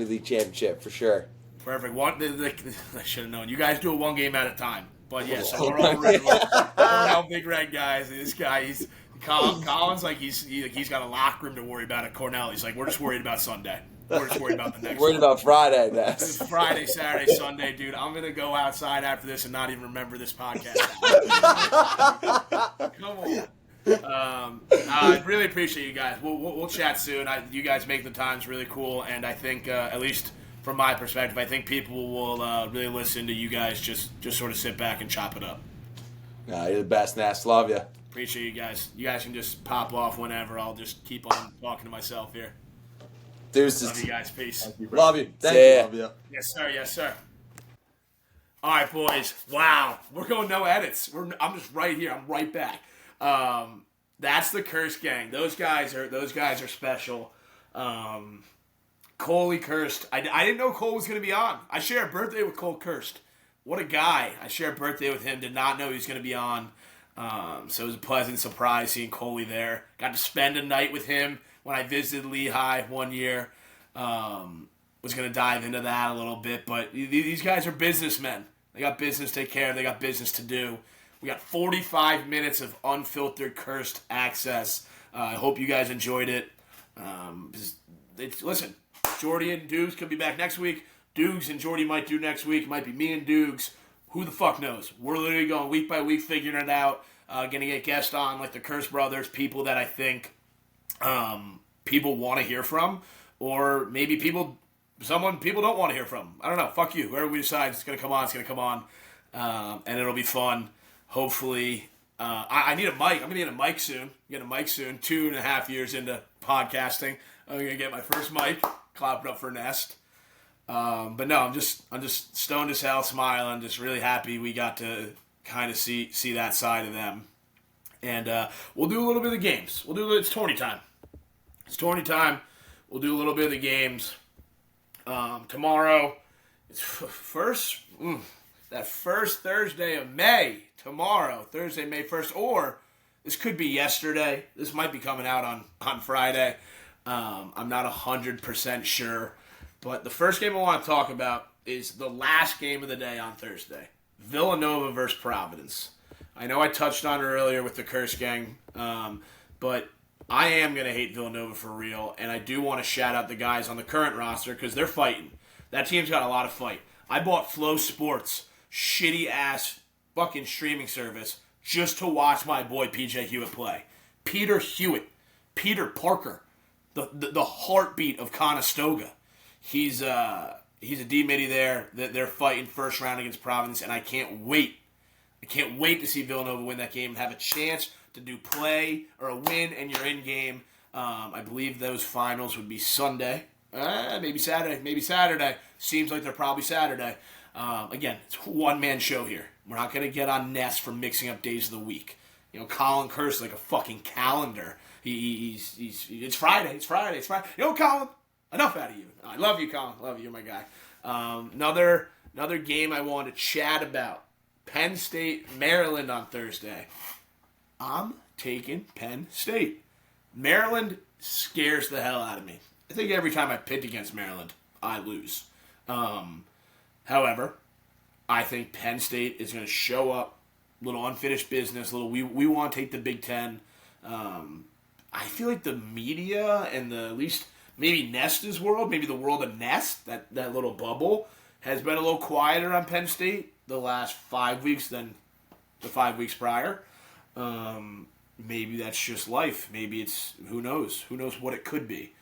League championship for sure. Perfect. I should have known. You guys do it one game at a time. But yeah, so we're all rooting for Cornell Big Red guys. This guy, Colin's he's got a locker room to worry about at Cornell. He's like, we're just worried about Sunday. We're just worried about the next worried one. about Friday, Ness. It's Friday, Saturday, Sunday, dude. I'm going to go outside after this and not even remember this podcast. Come on. I really appreciate you guys. We'll chat soon. You guys make the times really cool, and I think, at least from my perspective, I think people will really listen to you guys just sort of sit back and chop it up. Nah, you're the best, Ness. Love you. Appreciate you guys. You guys can just pop off whenever. I'll just keep on talking to myself here. Love you guys. Peace. Thank you, bro. Love you. Thank you. Love you. Yes, sir. Yes, sir. All right, boys. Wow. We're going no edits. I'm just right here. I'm right back. That's the Kirst gang. Those guys are special. Cole Kirst. I didn't know Cole was going to be on. I share a birthday with Cole Kirst. What a guy. I share a birthday with him. Did not know he was going to be on. So it was a pleasant surprise seeing Coley there. Got to spend a night with him when I visited Lehigh 1 year. Was going to dive into that a little bit, but these guys are businessmen. They got business to take care of. They got business to do. We got 45 minutes of unfiltered Kirst access. I hope you guys enjoyed it. Listen, Jordy and Dukes could be back next week. Dukes and Jordy might do next week. It might be me and Dukes. Who the fuck knows? We're literally going week by week, figuring it out. Going to get guests on like the Kirst brothers, people that I think people want to hear from, or maybe people don't want to hear from. I don't know. Fuck you. Whoever we decide is going to come on, it's going to come on, and it'll be fun. Hopefully, I need a mic. I'm going to get a mic soon. Get a mic soon. 2.5 years into podcasting, I'm going to get my first mic. Clap it up for Nest. But no, I'm just stoned as hell, smiling, just really happy we got to kind of see that side of them. And we'll do a little bit of the games. It's tourney time. It's tourney time. We'll do a little bit of the games. Tomorrow, it's that first Thursday of May. Tomorrow, Thursday, May 1st, or this could be yesterday. This might be coming out on Friday. I'm not 100% sure. But the first game I want to talk about is the last game of the day on Thursday. Villanova versus Providence. I know I touched on it earlier with the Kirst gang, but I am going to hate Villanova for real, and I do want to shout out the guys on the current roster because they're fighting. That team's got a lot of fight. I bought Flow Sports, shitty-ass fucking streaming service, just to watch my boy P.J. Hewitt play. Peter Hewitt. Peter Parker. The heartbeat of Conestoga. He's a D-Mitty there. They're fighting first round against Providence, and I can't wait. I can't wait to see Villanova win that game and have a chance to do play or a win, and you're in game. I believe those finals would be Sunday. Maybe Saturday. Seems like they're probably Saturday. Again, it's a one-man show here. We're not going to get on Ness for mixing up days of the week. You know, Colin Kirst like a fucking calendar. It's Friday. You know, Colin, enough out of you. I love you, Colin. Love you. You're my guy. Another game I want to chat about. Penn State, Maryland on Thursday. I'm taking Penn State. Maryland scares the hell out of me. I think every time I pick against Maryland, I lose. However, I think Penn State is going to show up, little unfinished business, we want to take the Big Ten. I feel like the media and at least maybe Nesta's world, maybe the world of Nest, that little bubble, has been a little quieter on Penn State the last 5 weeks than the 5 weeks prior. Maybe that's just life. Maybe it's, who knows? Who knows what it could be?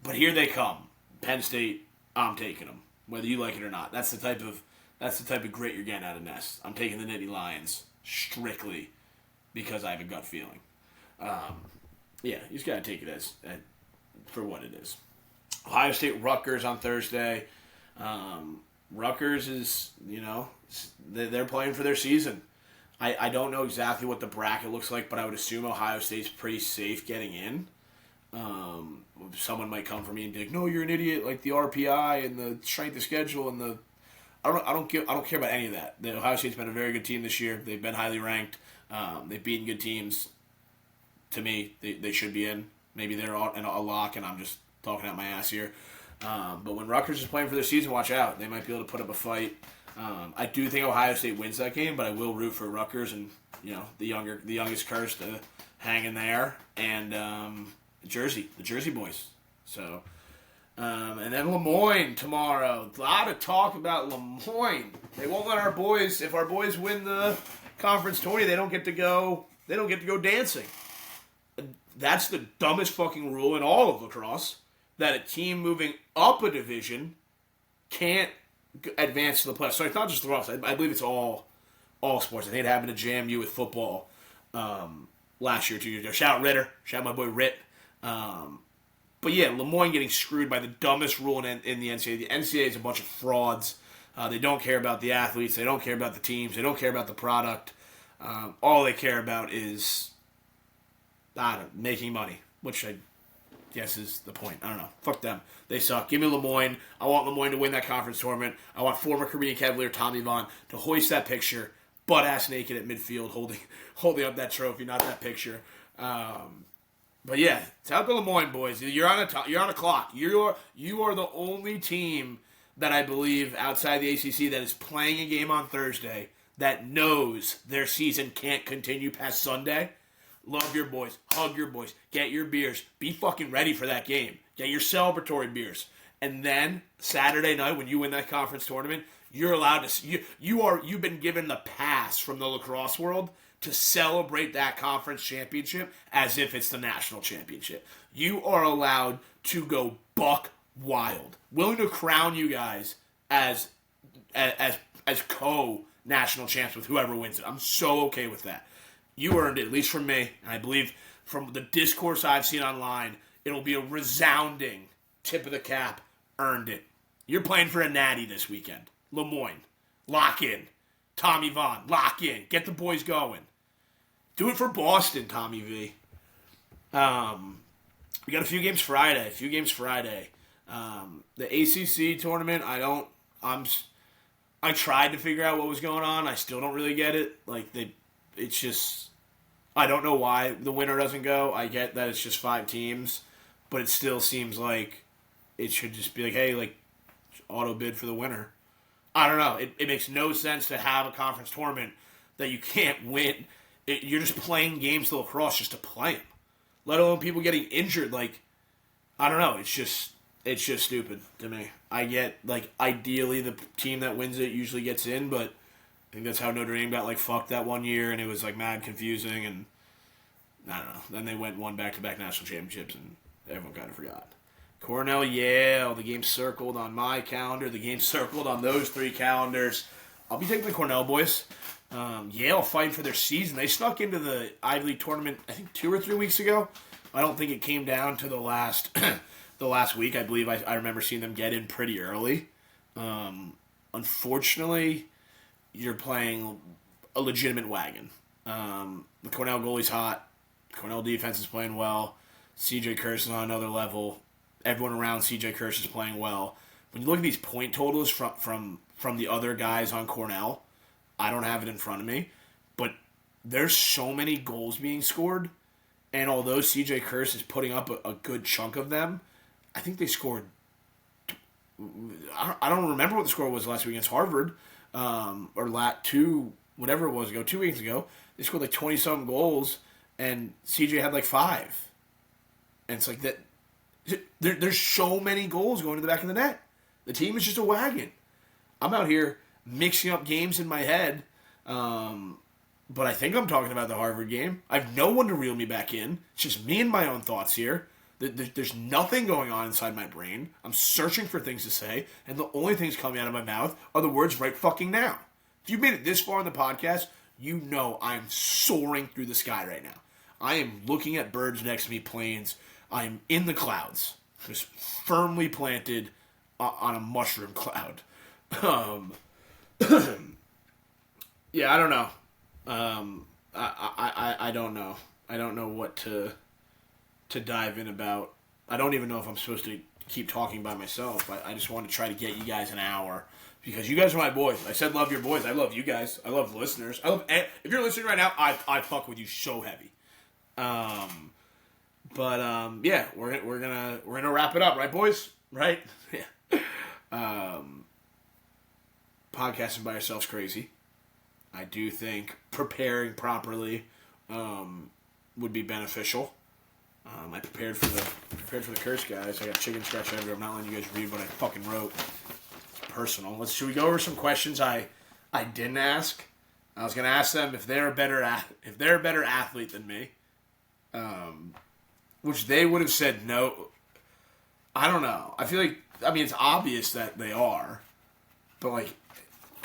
But here they come. Penn State, I'm taking them, whether you like it or not. That's the type of grit you're getting out of Nest. I'm taking the Nittany Lions strictly because I have a gut feeling. Yeah, you just got to take it as for what it is. Ohio State Rutgers on Thursday. Rutgers is, they're playing for their season. I don't know exactly what the bracket looks like, but I would assume Ohio State's pretty safe getting in. Someone might come for me and be like, "No, you're an idiot." Like the RPI and the strength of schedule and the I don't care about any of that. The Ohio State's been a very good team this year. They've been highly ranked. They've beaten good teams. To me, they should be in. Maybe they're a lock, and I'm just talking out my ass here. But when Rutgers is playing for their season, watch out. They might be able to put up a fight. I do think Ohio State wins that game, but I will root for Rutgers and the youngest Kirst to hang in there, and the Jersey boys. So, and then Lemoyne tomorrow. A lot of talk about Lemoyne. They won't let our boys. If our boys win the Conference Tourney, they don't get to go. They don't get to go dancing. That's the dumbest fucking rule in all of lacrosse. That a team moving up a division can't advance to the playoffs. So it's not just lacrosse. I believe it's all sports. I think it happened to JMU with football last year, 2 years ago. Shout out Ritter. Shout out my boy Rit. But yeah, Lemoyne getting screwed by the dumbest rule in the NCAA. The NCAA is a bunch of frauds. They don't care about the athletes. They don't care about the teams. They don't care about the product. All they care about is making money, which I guess is the point. I don't know. Fuck them. They suck. Give me Lemoyne. I want Lemoyne to win that conference tournament. I want former Caribbean Cavalier Tommy Vaughn to hoist that picture, butt-ass naked at midfield, holding up that trophy, not that picture. But yeah, it's out to Lemoyne, boys. You're on a clock. You are the only team that I believe outside the ACC that is playing a game on Thursday that knows their season can't continue past Sunday. Love your boys. Hug your boys. Get your beers. Be fucking ready for that game. Get your celebratory beers. And then Saturday night when you win that conference tournament, you're allowed to. You've been given the pass from the lacrosse world to celebrate that conference championship as if it's the national championship. You are allowed to go buck wild. Willing to crown you guys as co-national champs with whoever wins it. I'm so okay with that. You earned it, at least from me, and I believe from the discourse I've seen online, it'll be a resounding tip of the cap, earned it. You're playing for a natty this weekend. Lemoyne, lock in. Tommy Vaughn, lock in. Get the boys going. Do it for Boston, Tommy V. We got a few games Friday. The ACC tournament, I tried to figure out what was going on. I still don't really get it. It's just, I don't know why the winner doesn't go. I get that it's just 5 teams, but it still seems like it should just be hey, auto bid for the winner. I don't know. It makes no sense to have a conference tournament that you can't win. You're just playing games to lacrosse just to play them, let alone people getting injured. I don't know. It's just stupid to me. I get, ideally the team that wins it usually gets in, but I think that's how Notre Dame got, fucked that one year, and it was, mad confusing, and I don't know. Then they won back-to-back national championships, and everyone kind of forgot. Cornell, Yale, the game circled on my calendar. The game circled on those 3 calendars. I'll be taking the Cornell boys. Yale fighting for their season. They snuck into the Ivy League tournament, I think, 2 or 3 weeks ago. I don't think it came down to the last week. I believe I remember seeing them get in pretty early. Unfortunately, you're playing a legitimate wagon. The Cornell goalie's hot. Cornell defense is playing well. CJ Kirst is on another level. Everyone around CJ Kirst is playing well. When you look at these point totals from the other guys on Cornell, I don't have it in front of me, but there's so many goals being scored, and although CJ Kirst is putting up a good chunk of them, I think they scored. I don't remember what the score was last week against Harvard. Or 2 weeks ago, they scored 20-something goals, and CJ had 5. And it's that There's so many goals going to the back of the net. The team is just a wagon. I'm out here mixing up games in my head, but I think I'm talking about the Harvard game. I have no one to reel me back in. It's just me and my own thoughts here. There's nothing going on inside my brain. I'm searching for things to say, and the only things coming out of my mouth are the words right fucking now. If you've made it this far in the podcast, you know I'm soaring through the sky right now. I am looking at birds next to me, planes. I am in the clouds, just firmly planted on a mushroom cloud. Yeah, I don't know. I don't know. I don't know what to dive in about. I don't even know if I'm supposed to keep talking by myself. I just want to try to get you guys an hour because you guys are my boys. I said love your boys. I love you guys. I love listeners. If you're listening right now, I fuck with you so heavy. Yeah, we're gonna wrap it up, right, boys? Right? Yeah. Podcasting by yourself's crazy. I do think preparing properly would be beneficial. I prepared for the curse, guys. I got chicken scratch everywhere. I'm not letting you guys read what I fucking wrote. It's personal. Should we go over some questions I didn't ask? I was gonna ask them if they're a better athlete than me. Which they would have said no. I don't know. I feel like, it's obvious that they are. But,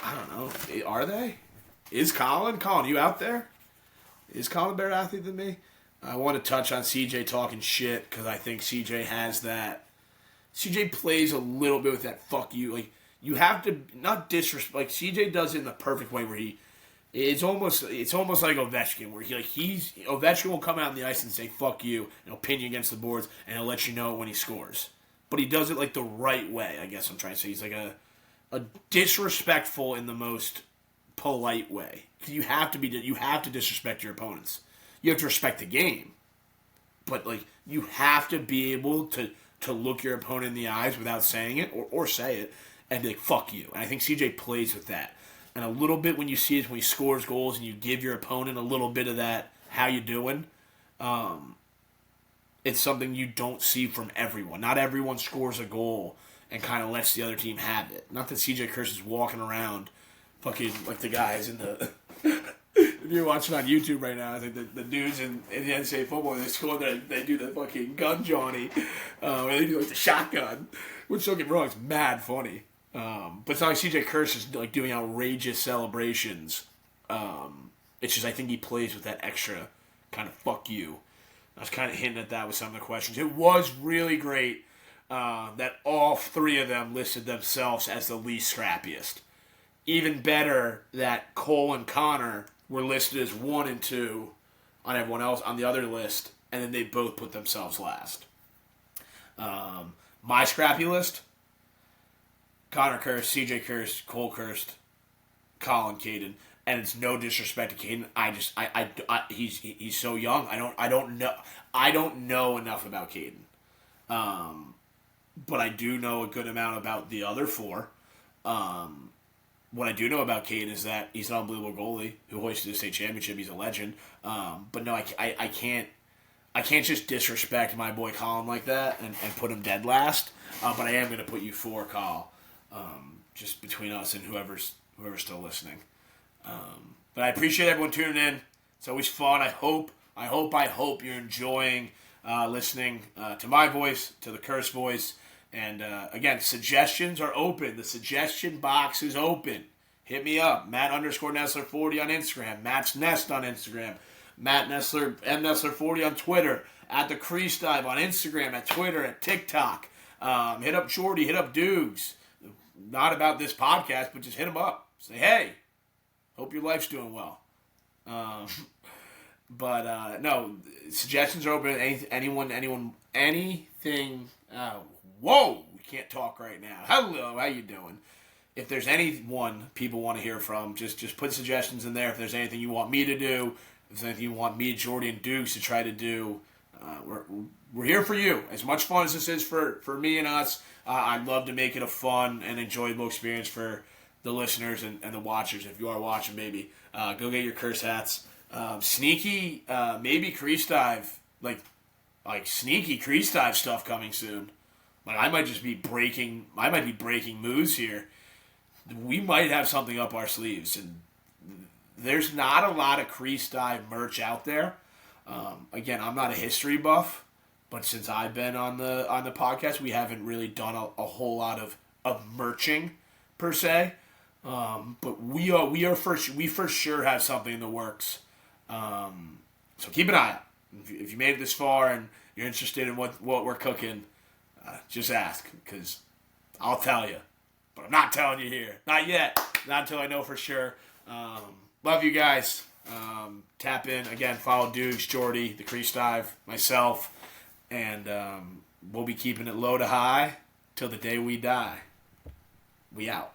I don't know. Are they? Is Colin? Colin, you out there? Is Colin a better athlete than me? I want to touch on CJ talking shit because I think CJ has that. CJ plays a little bit with that fuck you. You have to not disrespect. CJ does it in the perfect way where it's almost like Ovechkin, where Ovechkin will come out on the ice and say "fuck you" and he'll pin you against the boards and he'll let you know when he scores. But he does it the right way. I guess I'm trying to say he's a disrespectful in the most polite way. You have to disrespect your opponents. You have to respect the game, but you have to be able to look your opponent in the eyes without saying it or say it and be like "fuck you." And I think CJ plays with that. And a little bit when you see it when he scores goals and you give your opponent a little bit of that, how you doing? It's something you don't see from everyone. Not everyone scores a goal and kind of lets the other team have it. Not that CJ Kirst is walking around fucking like the guys in the... If you're watching on YouTube right now, I think the dudes in the NCAA football, they score, they do the fucking gun Johnny. Where they do the shotgun. Which, don't get me wrong, it's mad funny. But it's not like CJ Kirst is doing outrageous celebrations. It's just I think he plays with that extra kind of fuck you. I was kind of hinting at that with some of the questions. It was really great that all three of them listed themselves as the least scrappiest. Even better that Cole and Connor were listed as 1 and 2 on everyone else on the other list, and then they both put themselves last. My scrappy list: Connor Kirst, CJ Kirst, Cole Kirst, Colin, Caden, and it's no disrespect to Caden. He's so young. I don't know enough about Caden, but I do know a good amount about the other 4. What I do know about Caden is that he's an unbelievable goalie who hoisted the state championship. He's a legend. But no, I can't just disrespect my boy Colin like that and put him dead last. But I am going to put you 4, Kyle. Just between us and whoever's still listening. But I appreciate everyone tuning in. It's always fun. I hope you're enjoying listening to my voice, to the Kirst voice. And again, suggestions are open. The suggestion box is open. Hit me up. Matt_Nessler40 on Instagram. Matt's Nest on Instagram. Matt Nessler, M Nessler40 on Twitter. At the Crease Dive on Instagram, at Twitter, at TikTok. Hit up Jordy. Hit up Dukes. Not about this podcast, but just hit them up. Say, hey, hope your life's doing well. No, suggestions are open. Anything. Whoa, we can't talk right now. Hello, how you doing? If there's anyone people want to hear from, just put suggestions in there. If there's anything you want me to do, if there's anything you want me, Jordy, and Dukes to try to do, we're here for you. As much fun as this is for me and us, I'd love to make it a fun and enjoyable experience for the listeners and the watchers. If you are watching, maybe go get your Curse hats. Sneaky, maybe Crease Dive, like sneaky crease dive stuff coming soon. Like I might be breaking moves here. We might have something up our sleeves, and there's not a lot of crease dive merch out there. Again, I'm not a history buff, but since I've been on the podcast, we haven't really done a whole lot of merching per se. But we for sure have something in the works. So keep an eye out. If you made it this far and you're interested in what we're cooking, just ask, because I'll tell you. But I'm not telling you here. Not yet. Not until I know for sure. Love you guys. Tap in. Again, follow Dukes, Jordy, the Crease Dive, myself. And we'll be keeping it low to high till the day we die. We out.